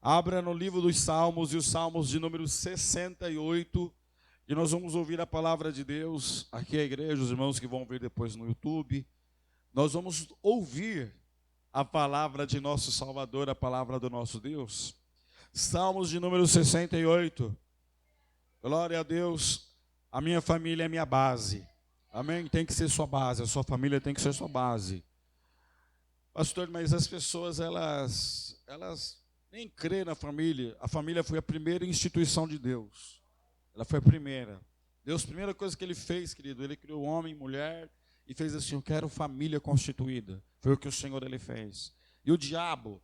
Abra no livro dos Salmos, e os Salmos de número 68, e nós vamos ouvir a palavra de Deus. Aqui é a igreja, os irmãos que vão ver depois no YouTube. Nós vamos ouvir a palavra de nosso Salvador, a palavra do nosso Deus. Salmos de número 68. Glória a Deus. A minha família é minha base. Amém? Tem que ser sua base, a sua família tem que ser sua base. Pastor, mas as pessoas, elas nem crê na família. A família foi a primeira instituição de Deus. Ela foi a primeira. Deus, a primeira coisa que ele fez, querido, ele criou homem e mulher e fez assim: eu quero família constituída. Foi o que o Senhor ele fez. E o diabo,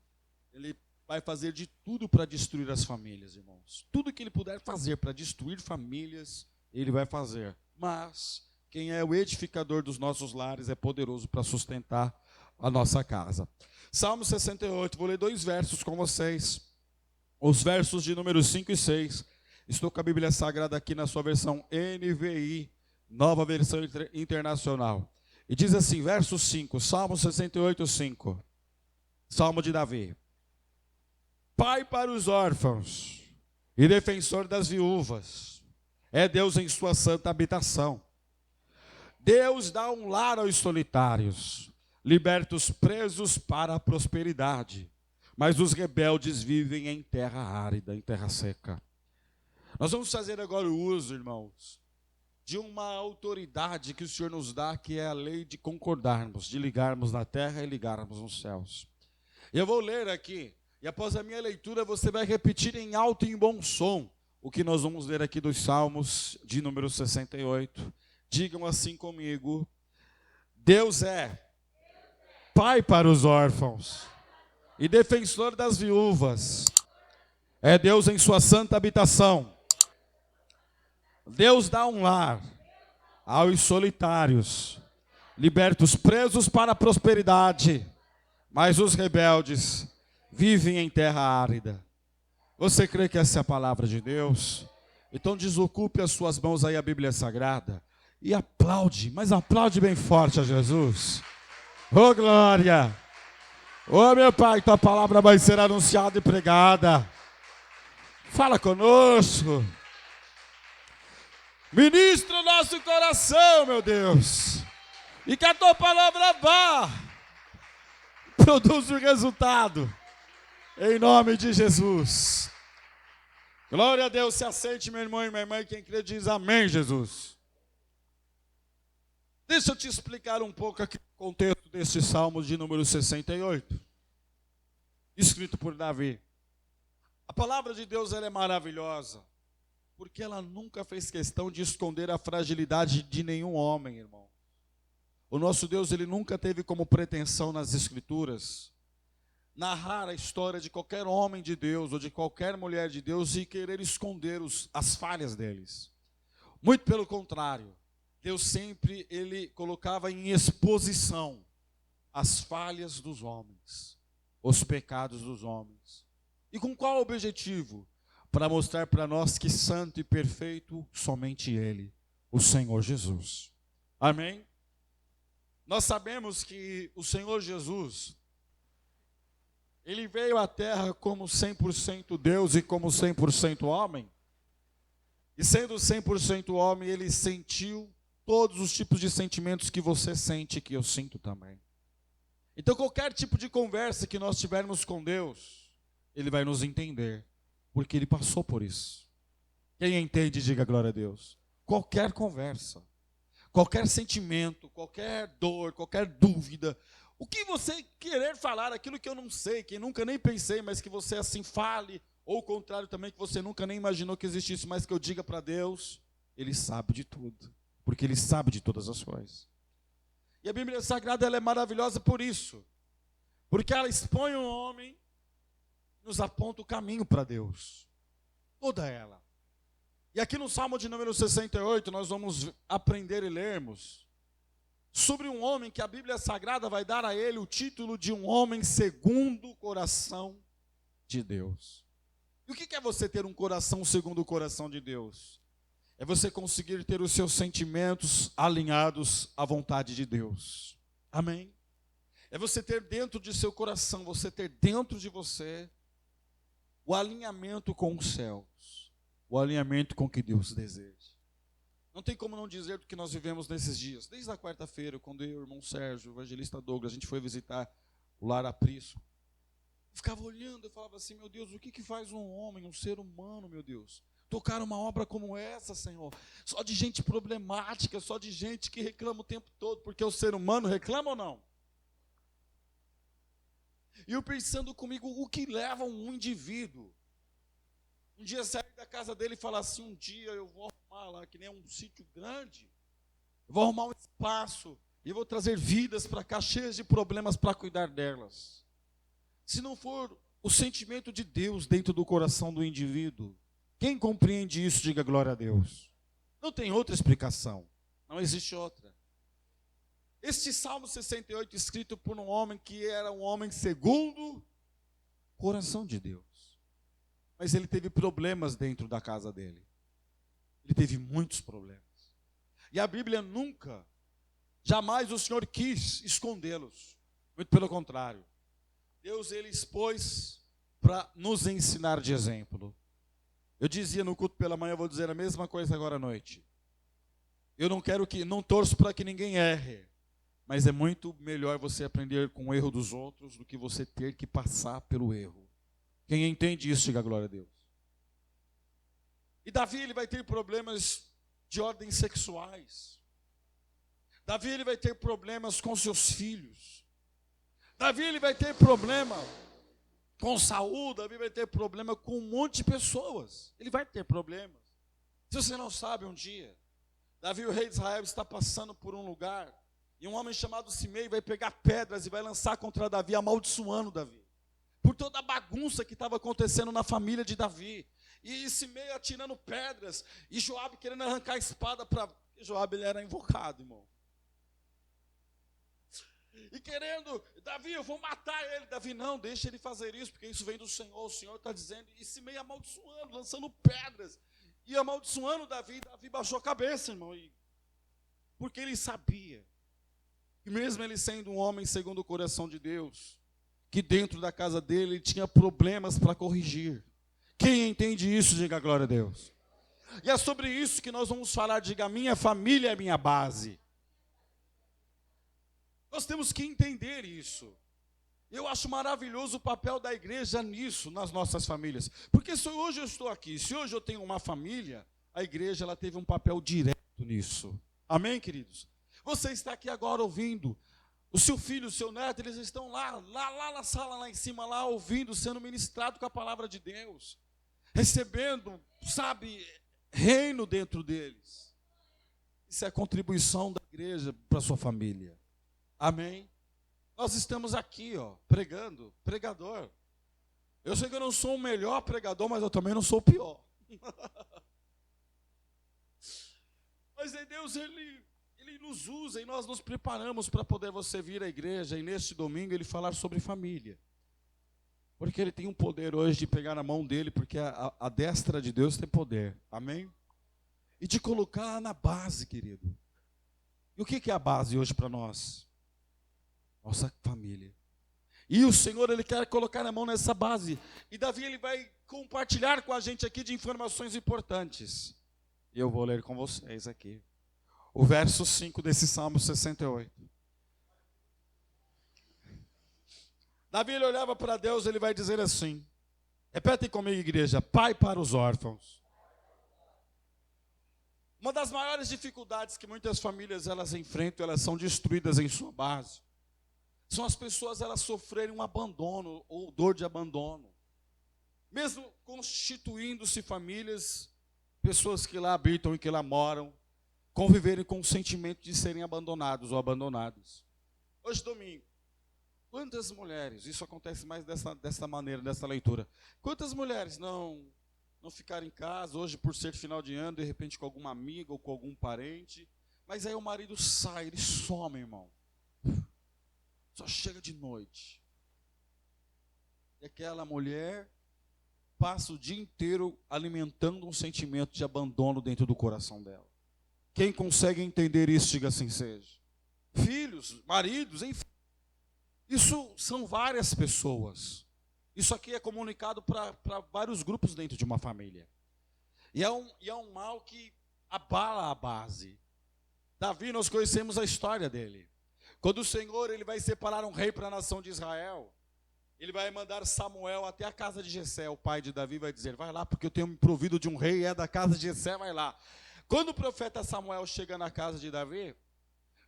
ele vai fazer de tudo para destruir as famílias, irmãos. Tudo que ele puder fazer para destruir famílias, ele vai fazer. Mas quem é o edificador dos nossos lares é poderoso para sustentar a nossa casa. Salmo 68, vou ler 2 versos com vocês. Os versos de número 5 e 6. Estou com a Bíblia Sagrada aqui na sua versão NVI, nova versão internacional. E diz assim, verso 5, Salmo 68, 5. Salmo de Davi. Pai para os órfãos e defensor das viúvas, é Deus em sua santa habitação. Deus dá um lar aos solitários, liberta os presos para a prosperidade, mas os rebeldes vivem em terra árida, em terra seca. Nós vamos fazer agora o uso, irmãos, de uma autoridade que o Senhor nos dá, que é a lei de concordarmos, de ligarmos na terra e ligarmos nos céus. Eu vou ler aqui, e após a minha leitura você vai repetir em alto e em bom som o que nós vamos ler aqui dos Salmos de número 68. Digam assim comigo: Deus é pai para os órfãos e defensor das viúvas, é Deus em sua santa habitação. Deus dá um lar aos solitários, liberta os presos para a prosperidade, mas os rebeldes vivem em terra árida. Você crê que essa é a palavra de Deus? Então desocupe as suas mãos aí, a Bíblia Sagrada, e aplaude, mas aplaude bem forte a Jesus. Oh glória! Oh meu Pai, tua palavra vai ser anunciada e pregada. Fala conosco. Ministra o nosso coração, meu Deus. E que a tua palavra vá, produza o resultado. Em nome de Jesus. Glória a Deus. Se assente, meu irmão e minha irmã. Quem crê diz amém, Jesus. Deixa eu te explicar um pouco aqui o contexto desse Salmo de número 68. Escrito por Davi. A palavra de Deus, ela é maravilhosa, porque ela nunca fez questão de esconder a fragilidade de nenhum homem, irmão. O nosso Deus, ele nunca teve como pretensão nas Escrituras narrar a história de qualquer homem de Deus ou de qualquer mulher de Deus e querer esconder as falhas deles. Muito pelo contrário, Deus sempre ele colocava em exposição as falhas dos homens, os pecados dos homens. E com qual objetivo? Para mostrar para nós que santo e perfeito somente Ele, o Senhor Jesus. Amém? Nós sabemos que o Senhor Jesus, Ele veio à terra como 100% Deus e como 100% homem. E sendo 100% homem, Ele sentiu todos os tipos de sentimentos que você sente e que eu sinto também. Então qualquer tipo de conversa que nós tivermos com Deus, Ele vai nos entender, porque Ele passou por isso. Quem entende, diga glória a Deus. Qualquer conversa, qualquer sentimento, qualquer dor, qualquer dúvida, o que você querer falar, aquilo que eu não sei, que nunca nem pensei, mas que você assim fale, ou o contrário também, que você nunca nem imaginou que existisse, mas que eu diga para Deus, Ele sabe de tudo, porque Ele sabe de todas as coisas. E a Bíblia Sagrada, ela é maravilhosa por isso, porque ela expõe o homem, nos aponta o caminho para Deus, toda ela. E aqui no Salmo de número 68, nós vamos aprender e lermos sobre um homem que a Bíblia Sagrada vai dar a ele o título de um homem segundo o coração de Deus. E o que é você ter um coração segundo o coração de Deus? É você conseguir ter os seus sentimentos alinhados à vontade de Deus. Amém? É você ter dentro de seu coração, você ter dentro de você o alinhamento com os céus, o alinhamento com o que Deus deseja. Não tem como não dizer do que nós vivemos nesses dias. Desde a quarta-feira, quando eu, o irmão Sérgio, o evangelista Douglas, a gente foi visitar o Lar Aprisco, eu ficava olhando, eu falava assim, meu Deus, o que faz um homem, um ser humano, meu Deus, tocar uma obra como essa, Senhor? Só de gente problemática, só de gente que reclama o tempo todo, porque o ser humano reclama ou não? E eu pensando comigo, o que leva um indivíduo um dia sair da casa dele e falar assim, um dia eu vou arrumar lá, que nem um sítio grande, eu vou arrumar um espaço, e vou trazer vidas para cá, cheias de problemas para cuidar delas. Se não for o sentimento de Deus dentro do coração do indivíduo, quem compreende isso, diga glória a Deus. Não tem outra explicação, não existe outra. Este Salmo 68, escrito por um homem que era um homem segundo o coração de Deus. Mas ele teve problemas dentro da casa dele. Ele teve muitos problemas. E a Bíblia nunca, jamais o Senhor quis escondê-los. Muito pelo contrário. Deus, ele expôs para nos ensinar de exemplo. Eu dizia no culto pela manhã, eu vou dizer a mesma coisa agora à noite. Eu não torço para que ninguém erre. Mas é muito melhor você aprender com o erro dos outros do que você ter que passar pelo erro. Quem entende isso, diga glória a Deus. E Davi, ele vai ter problemas de ordem sexuais. Davi, ele vai ter problemas com seus filhos. Davi, ele vai ter problema com Saul. Davi vai ter problema com um monte de pessoas. Ele vai ter problemas. Se você não sabe, um dia, Davi, o rei de Israel, está passando por um lugar, e um homem chamado Simei vai pegar pedras e vai lançar contra Davi, amaldiçoando Davi, por toda a bagunça que estava acontecendo na família de Davi. E Simei atirando pedras, e Joabe querendo arrancar a espada para... Joabe, ele era invocado, irmão. E querendo, Davi, eu vou matar ele. Davi, não, deixa ele fazer isso, porque isso vem do Senhor, o Senhor está dizendo. E Simei amaldiçoando, lançando pedras, e amaldiçoando Davi. Davi baixou a cabeça, irmão, porque ele sabia, que mesmo ele sendo um homem segundo o coração de Deus, que dentro da casa dele ele tinha problemas para corrigir. Quem entende isso, diga glória a Deus. E é sobre isso que nós vamos falar, diga, minha família é minha base. Nós temos que entender isso. Eu acho maravilhoso o papel da igreja nisso, nas nossas famílias. Porque se hoje eu estou aqui, se hoje eu tenho uma família, a igreja ela teve um papel direto nisso. Amém, queridos? Você está aqui agora ouvindo. O seu filho, o seu neto, eles estão lá na sala, lá em cima, lá ouvindo, sendo ministrado com a palavra de Deus. Recebendo, sabe, reino dentro deles. Isso é a contribuição da igreja para a sua família. Amém? Nós estamos aqui, pregando, pregador. Eu sei que eu não sou o melhor pregador, mas eu também não sou o pior. Mas Deus, Ele nos usa e nós nos preparamos para poder você vir à igreja e neste domingo Ele falar sobre família. Porque Ele tem um poder hoje de pegar na mão dEle, porque a destra de Deus tem poder. Amém? E de colocar na base, querido. E o que é a base hoje para nós? Nossa família. E o Senhor, Ele quer colocar a mão nessa base. E Davi, ele vai compartilhar com a gente aqui de informações importantes. E eu vou ler com vocês aqui. O verso 5 desse Salmo 68. Davi, ele olhava para Deus, ele vai dizer assim. Repetem comigo, igreja. Pai para os órfãos. Uma das maiores dificuldades que muitas famílias elas enfrentam, elas são destruídas em sua base. São as pessoas elas sofrerem um abandono ou dor de abandono. Mesmo constituindo-se famílias, pessoas que lá habitam e que lá moram, conviverem com o sentimento de serem abandonados ou abandonadas. Hoje, domingo, quantas mulheres, isso acontece mais dessa maneira, dessa leitura, quantas mulheres não ficaram em casa, hoje por ser final de ano, de repente com alguma amiga ou com algum parente, mas aí o marido sai, ele some, irmão. Só chega de noite. E aquela mulher passa o dia inteiro alimentando um sentimento de abandono dentro do coração dela. Quem consegue entender isso, diga assim seja. Filhos, maridos, enfim. Isso são várias pessoas. Isso aqui é comunicado para vários grupos dentro de uma família. E é um mal que abala a base. Davi, nós conhecemos a história dele. Quando o Senhor ele vai separar um rei para a nação de Israel, ele vai mandar Samuel até a casa de Jessé. O pai de Davi vai dizer, vai lá porque eu tenho me provido de um rei, é da casa de Jessé, vai lá. Quando o profeta Samuel chega na casa de Davi,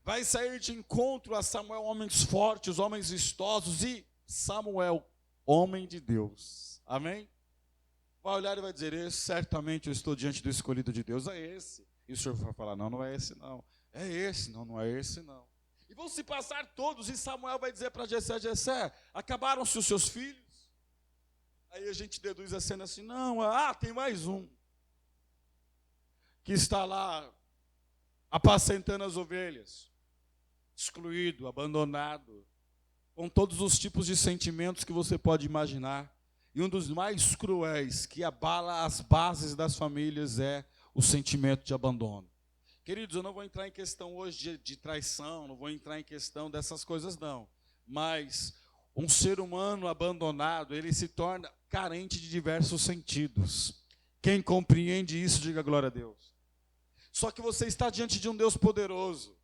vai sair de encontro a Samuel homens fortes, homens vistosos, e Samuel, homem de Deus. Amém? Vai olhar e vai dizer, certamente eu estou diante do escolhido de Deus, é esse. E o Senhor vai falar, não, não é esse não. É esse, não, não é esse não. E vão se passar todos, e Samuel vai dizer para Jessé, Jessé, acabaram-se os seus filhos? Aí a gente deduz a cena assim, não, tem mais um, que está lá, apacentando as ovelhas, excluído, abandonado, com todos os tipos de sentimentos que você pode imaginar. E um dos mais cruéis, que abala as bases das famílias, é o sentimento de abandono. Queridos, eu não vou entrar em questão hoje de traição, não vou entrar em questão dessas coisas não. Mas um ser humano abandonado, ele se torna carente de diversos sentidos. Quem compreende isso, diga glória a Deus. Só que você está diante de um Deus poderoso.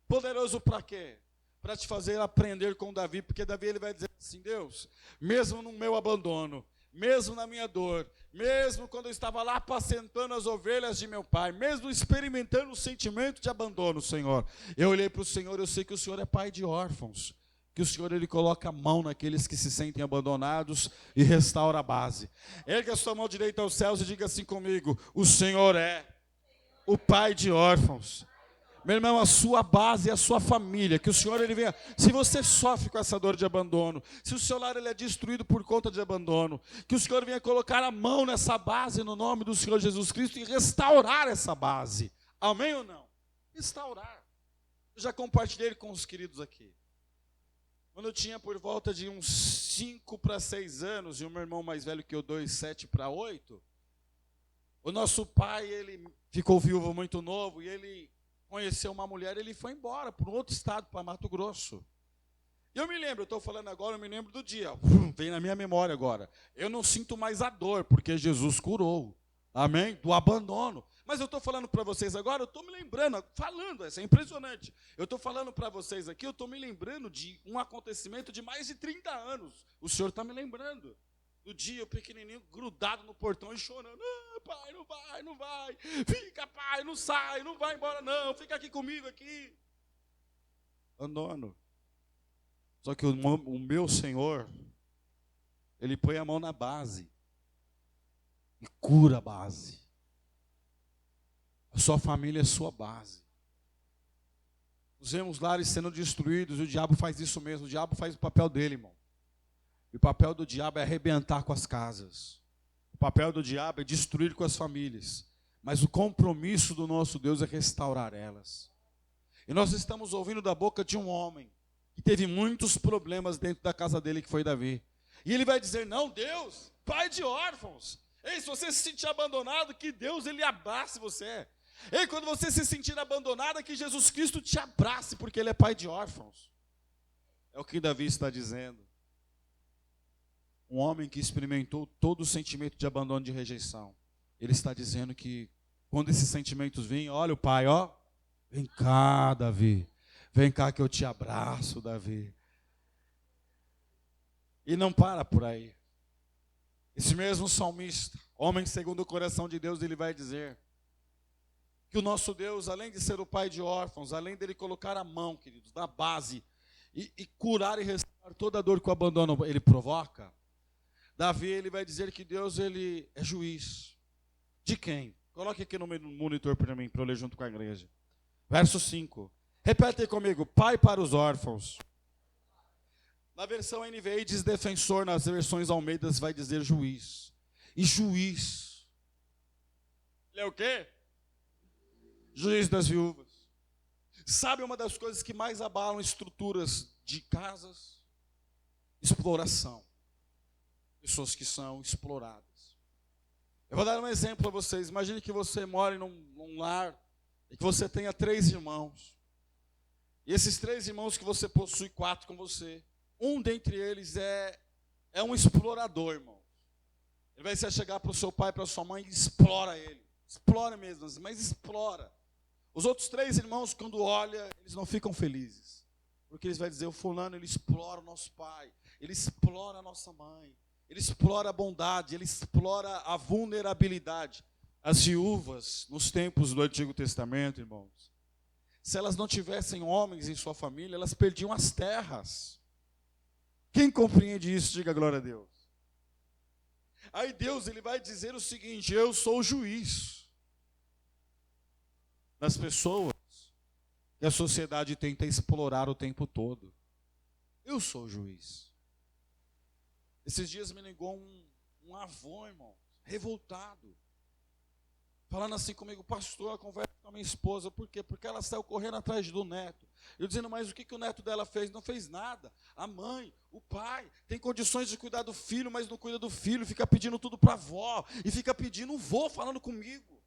Poderoso para quê? Para te fazer aprender com Davi, porque Davi ele vai dizer assim, Deus, mesmo no meu abandono, mesmo na minha dor, mesmo quando eu estava lá apacentando as ovelhas de meu pai, mesmo experimentando o sentimento de abandono, Senhor, eu olhei para o Senhor, eu sei que o Senhor é pai de órfãos, que o Senhor ele coloca a mão naqueles que se sentem abandonados e restaura a base. Erga a sua mão direita aos céus e diga assim comigo, o Senhor é o pai de órfãos. Meu irmão, a sua base é a sua família, que o Senhor ele venha, se você sofre com essa dor de abandono, se o seu lar ele é destruído por conta de abandono, que o Senhor venha colocar a mão nessa base no nome do Senhor Jesus Cristo e restaurar essa base. Amém ou não? Restaurar. Eu já compartilhei com os queridos aqui. Quando eu tinha por volta de uns 5 para 6 anos, e o meu irmão mais velho que eu, 2, 7 para 8, o nosso pai, ele ficou viúvo muito novo, e ele conheceu uma mulher, ele foi embora para um outro estado, para Mato Grosso. E eu me lembro, eu estou falando agora, eu me lembro do dia, vem na minha memória agora. Eu não sinto mais a dor, porque Jesus curou, amém? Do abandono. Mas eu estou falando para vocês agora, eu estou me lembrando, falando, isso é impressionante. Eu estou falando para vocês aqui, eu estou me lembrando de um acontecimento de mais de 30 anos. O Senhor está me lembrando. Do dia, o pequenininho grudado no portão e chorando. Pai, não vai, não vai. Fica, pai, não sai, não vai embora não. Fica aqui comigo aqui. Abandono. Só que o meu Senhor, ele põe a mão na base e cura a base. A sua família é sua base. Os vemos lares sendo destruídos, e o diabo faz isso mesmo. O diabo faz o papel dele, irmão. E o papel do diabo é arrebentar com as casas. O papel do diabo é destruir com as famílias. Mas o compromisso do nosso Deus é restaurar elas. E nós estamos ouvindo da boca de um homem que teve muitos problemas dentro da casa dele, que foi Davi. E ele vai dizer, não, Deus, pai de órfãos. Ei, se você se sentir abandonado, que Deus ele abrace você. Ei, quando você se sentir abandonado, que Jesus Cristo te abrace, porque ele é pai de órfãos. É o que Davi está dizendo. Um homem que experimentou todo o sentimento de abandono e de rejeição. Ele está dizendo que quando esses sentimentos vêm, olha o pai, ó, vem cá, Davi. Vem cá que eu te abraço, Davi. E não para por aí. Esse mesmo salmista, homem segundo o coração de Deus, ele vai dizer que o nosso Deus, além de ser o pai de órfãos, além dele colocar a mão, queridos, na base, e curar e restaurar toda a dor que o abandono ele provoca, Davi, ele vai dizer que Deus, ele é juiz. De quem? Coloque aqui no monitor para mim, para eu ler junto com a igreja. Verso 5. Repete aí comigo. Pai para os órfãos. Na versão NVI diz defensor, nas versões Almeidas vai dizer juiz. E juiz. Ele é o quê? Juiz das viúvas. Sabe uma das coisas que mais abalam estruturas de casas? Exploração. Pessoas que são exploradas. Eu vou dar um exemplo a vocês. Imagine que você mora num lar e que você tenha 3 irmãos. E esses 3 irmãos que você possui, 4 com você. Um dentre eles é é um explorador, irmão. Ele vai chegar para o seu pai, para a sua mãe e explora ele. Explora mesmo, mas explora. Os outros 3 irmãos, quando olham, eles não ficam felizes. Porque eles vão dizer, o fulano, ele explora o nosso pai. Ele explora a nossa mãe. Ele explora a bondade. Ele explora a vulnerabilidade. As viúvas, nos tempos do Antigo Testamento, irmãos, se elas não tivessem homens em sua família, elas perdiam as terras. Quem compreende isso, diga glória a Deus. Aí Deus, ele vai dizer o seguinte, eu sou o juiz das pessoas que a sociedade tenta explorar o tempo todo. Eu sou o juiz. Esses dias me ligou um avô, irmão, revoltado, falando assim comigo, pastor, a conversa com a minha esposa, por quê? Porque ela saiu correndo atrás do neto. Eu dizendo, mas o que o neto dela fez? Não fez nada. A mãe, o pai, tem condições de cuidar do filho, mas não cuida do filho, fica pedindo tudo para a avó, e fica pedindo o vô falando comigo.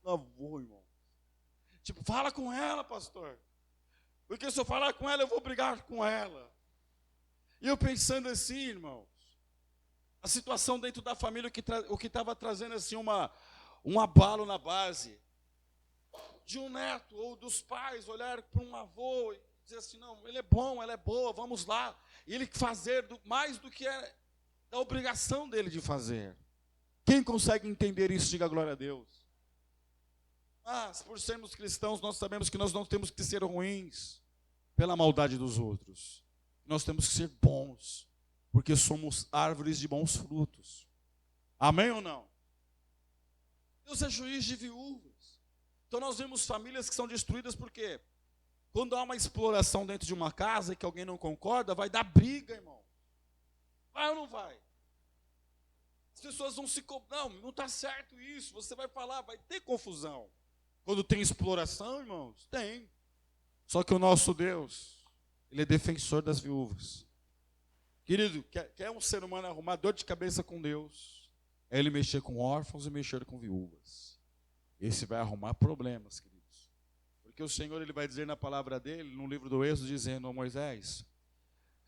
Avô, irmão. Tipo, fala com ela, pastor. Porque se eu falar com ela, eu vou brigar com ela. E eu pensando assim, irmãos, a situação dentro da família, o que estava trazendo assim um abalo na base, de um neto ou dos pais olhar para um avô e dizer assim, não, ele é bom, ela é boa, vamos lá. E ele fazer mais do que é da obrigação dele de fazer. Quem consegue entender isso, diga glória a Deus. Mas, por sermos cristãos, nós sabemos que nós não temos que ser ruins pela maldade dos outros. Nós temos que ser bons, porque somos árvores de bons frutos. Amém ou não? Deus é juiz de viúvas. Então nós vemos famílias que são destruídas porque quando há uma exploração dentro de uma casa e que alguém não concorda, vai dar briga, irmão. Vai ou não vai? As pessoas vão se... Não está certo isso. Você vai falar, vai ter confusão. Quando tem exploração, irmãos, tem. Só que o nosso Deus, Ele é defensor das viúvas. Querido, quer um ser humano arrumar dor de cabeça com Deus, é Ele mexer com órfãos e mexer com viúvas. Esse vai arrumar problemas, queridos. Porque o Senhor, Ele vai dizer na palavra dEle, no livro do Êxodo, dizendo a Moisés,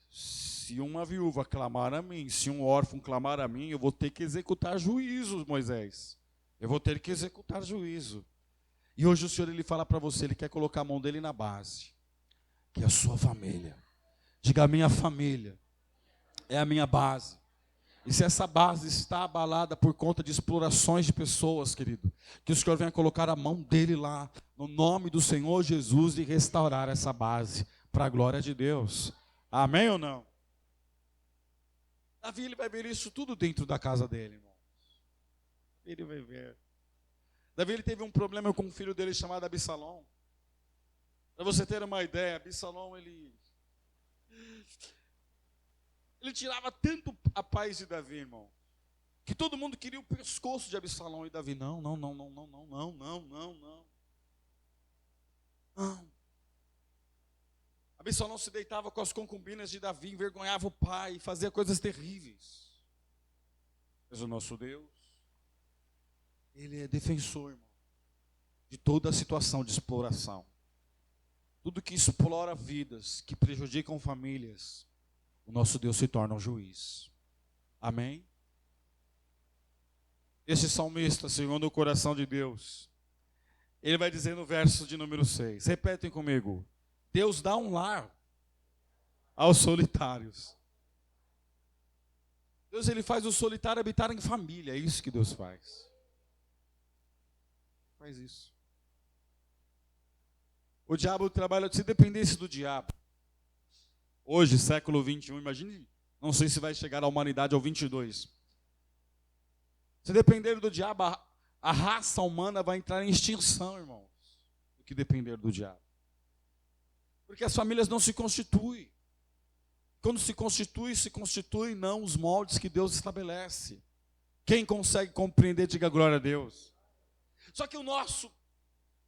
se uma viúva clamar a mim, se um órfão clamar a mim, eu vou ter que executar juízo, Moisés. Eu vou ter que executar juízo. E hoje o Senhor, Ele fala para você, Ele quer colocar a mão dEle na base, que é a sua família. Diga, a minha família é a minha base. E se essa base está abalada por conta de explorações de pessoas, querido, que o Senhor venha colocar a mão dEle lá, no nome do Senhor Jesus, e restaurar essa base, para a glória de Deus. Amém ou não? Davi, ele vai ver isso tudo dentro da casa dele, irmão. Ele vai ver. Davi, ele teve um problema com um filho dele chamado Absalão. Para você ter uma ideia, Absalão, ele tirava tanto a paz de Davi, irmão, que todo mundo queria o pescoço de Absalão. E Davi, não. Absalão se deitava com as concubinas de Davi, envergonhava o pai, fazia coisas terríveis. Mas o nosso Deus, Ele é defensor, irmão, de toda a situação de exploração. Tudo que explora vidas, que prejudicam famílias, o nosso Deus se torna um juiz. Amém? Esse salmista, segundo o coração de Deus, ele vai dizer no verso de número 6, repetem comigo, Deus dá um lar aos solitários. Deus, Ele faz o solitário habitar em família, é isso que Deus faz. Faz isso. O diabo trabalha, se dependesse do diabo, hoje, século 21, imagine, não sei se vai chegar a humanidade ao 22. Se depender do diabo, a raça humana vai entrar em extinção, irmãos, do que depender do diabo. Porque as famílias não se constituem. Quando se constituem não os moldes que Deus estabelece. Quem consegue compreender, diga glória a Deus. Só que o nosso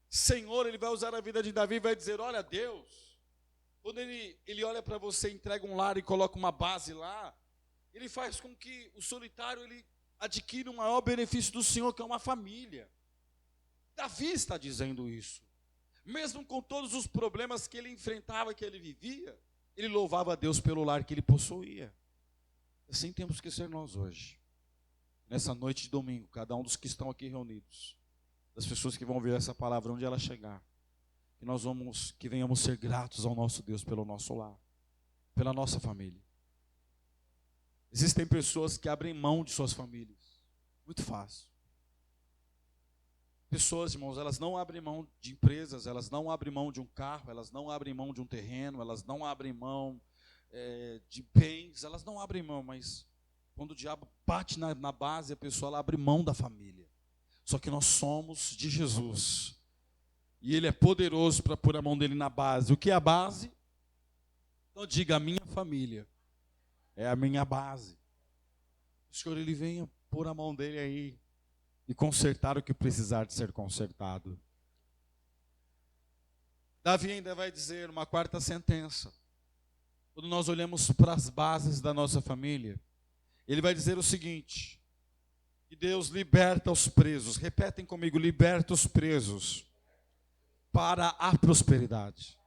Senhor, Ele vai usar a vida de Davi e vai dizer, olha, Deus, quando ele olha para você, entrega um lar e coloca uma base lá, Ele faz com que o solitário, ele adquira o maior benefício do Senhor, que é uma família. Davi está dizendo isso. Mesmo com todos os problemas que ele enfrentava, que ele vivia, Ele louvava a Deus pelo lar que ele possuía. Assim temos que ser nós hoje. Nessa noite de domingo, cada um dos que estão aqui reunidos, das pessoas que vão ver essa palavra onde ela chegar, que venhamos ser gratos ao nosso Deus pelo nosso lar, pela nossa família. Existem pessoas que abrem mão de suas famílias, muito fácil. Pessoas, irmãos, elas não abrem mão de empresas, elas não abrem mão de um carro, elas não abrem mão de um terreno, elas não abrem mão de bens, elas não abrem mão, mas quando o diabo bate na base, a pessoa ela abre mão da família. Só que nós somos de Jesus. E Ele é poderoso para pôr a mão dele na base. O que é a base? Então diga, a minha família é a minha base. O Senhor, Ele venha pôr a mão dele aí e consertar o que precisar de ser consertado. Davi ainda vai dizer uma quarta sentença. Quando nós olhamos para as bases da nossa família, ele vai dizer o seguinte: que Deus liberta os presos. Repetem comigo, liberta os presos para a prosperidade.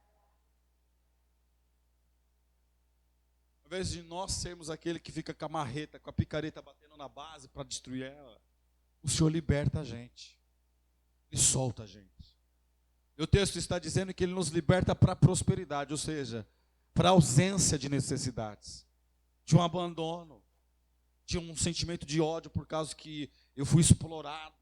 Ao invés de nós sermos aquele que fica com a marreta, com a picareta batendo na base para destruir ela, o Senhor liberta a gente. Ele solta a gente. E o texto está dizendo que Ele nos liberta para a prosperidade, ou seja, para a ausência de necessidades, de um abandono, de um sentimento de ódio por causa que eu fui explorado,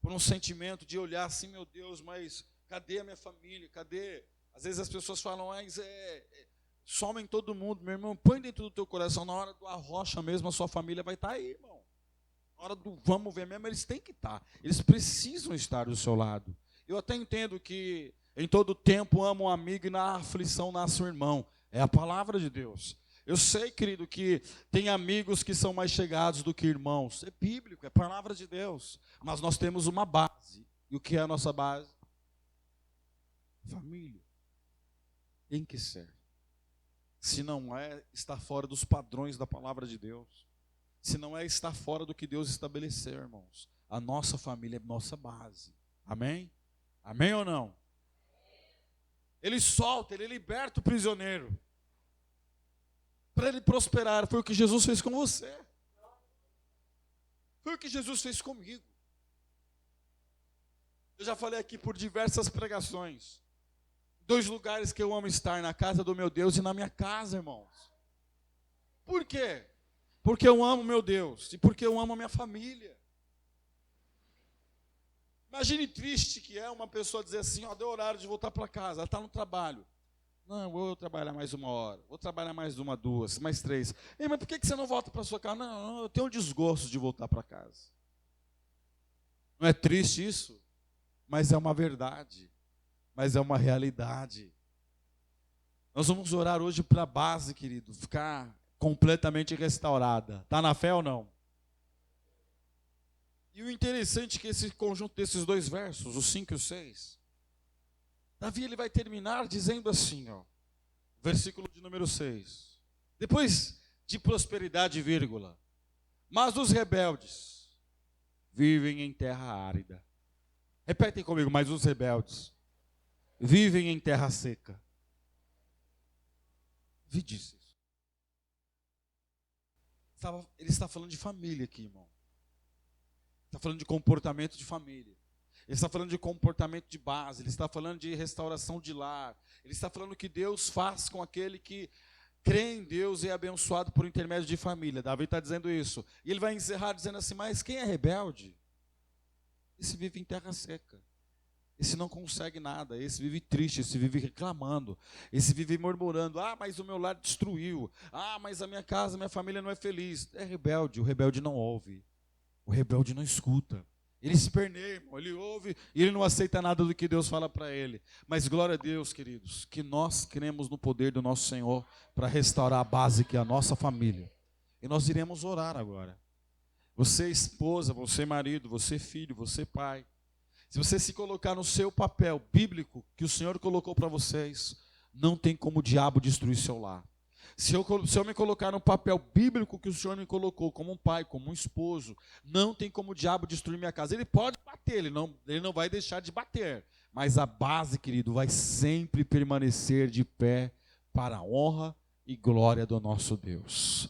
por um sentimento de olhar assim, meu Deus, mas cadê a minha família? Cadê? Às vezes as pessoas falam, mas somem todo mundo, meu irmão, põe dentro do teu coração, na hora do arrocha mesmo, a sua família vai estar aí, irmão. Na hora do vamos ver mesmo, eles têm que estar, eles precisam estar do seu lado. Eu até entendo que em todo tempo amo um amigo e na aflição nasce um irmão, é a palavra de Deus. Eu sei, querido, que tem amigos que são mais chegados do que irmãos. É bíblico, é palavra de Deus. Mas nós temos uma base. E o que é a nossa base? Família. Tem que ser. Se não é, está fora dos padrões da palavra de Deus. Se não é, está fora do que Deus estabeleceu, irmãos. A nossa família é nossa base. Amém? Amém ou não? Ele solta, ele liberta o prisioneiro. Para ele prosperar, foi o que Jesus fez com você. Foi o que Jesus fez comigo. Eu já falei aqui por diversas pregações. 2 lugares que eu amo estar, na casa do meu Deus e na minha casa, irmãos. Por quê? Porque eu amo meu Deus e porque eu amo a minha família. Imagine triste que é uma pessoa dizer assim, ó, deu horário de voltar para casa, ela está no trabalho. Não, vou trabalhar mais 1 hora, vou trabalhar mais 1, 2, mais 3. Ei, mas por que você não volta para sua casa? Não, eu tenho um desgosto de voltar para casa. Não é triste isso? Mas é uma verdade, mas é uma realidade. Nós vamos orar hoje para a base, querido, ficar completamente restaurada. Está na fé ou não? E o interessante é que esse conjunto desses 2 versos, os 5 e o 6, Davi ele vai terminar dizendo assim, ó, versículo de número 6. Depois de prosperidade, vírgula, mas os rebeldes vivem em terra árida. Repetem comigo, mas os rebeldes vivem em terra seca. Vi disso. Ele está falando de família aqui, irmão. Está falando de comportamento de família. Ele está falando de comportamento de base, ele está falando de restauração de lar, ele está falando que Deus faz com aquele que crê em Deus e é abençoado por intermédio de família. Davi está dizendo isso. E ele vai encerrar dizendo assim, mas quem é rebelde? Esse vive em terra seca. Esse não consegue nada, esse vive triste, esse vive reclamando, esse vive murmurando, mas o meu lar destruiu, mas a minha casa, a minha família não é feliz. É rebelde, o rebelde não ouve, o rebelde não escuta. Ele se perneia, irmão, ele ouve e ele não aceita nada do que Deus fala para ele. Mas glória a Deus, queridos, que nós cremos no poder do nosso Senhor para restaurar a base que é a nossa família. E nós iremos orar agora. Você esposa, você marido, você filho, você pai. Se você se colocar no seu papel bíblico que o Senhor colocou para vocês, não tem como o diabo destruir seu lar. Se eu me colocar no papel bíblico que o Senhor me colocou, como um pai, como um esposo, não tem como o diabo destruir minha casa. Ele pode bater, ele não vai deixar de bater. Mas a base, querido, vai sempre permanecer de pé para a honra e glória do nosso Deus.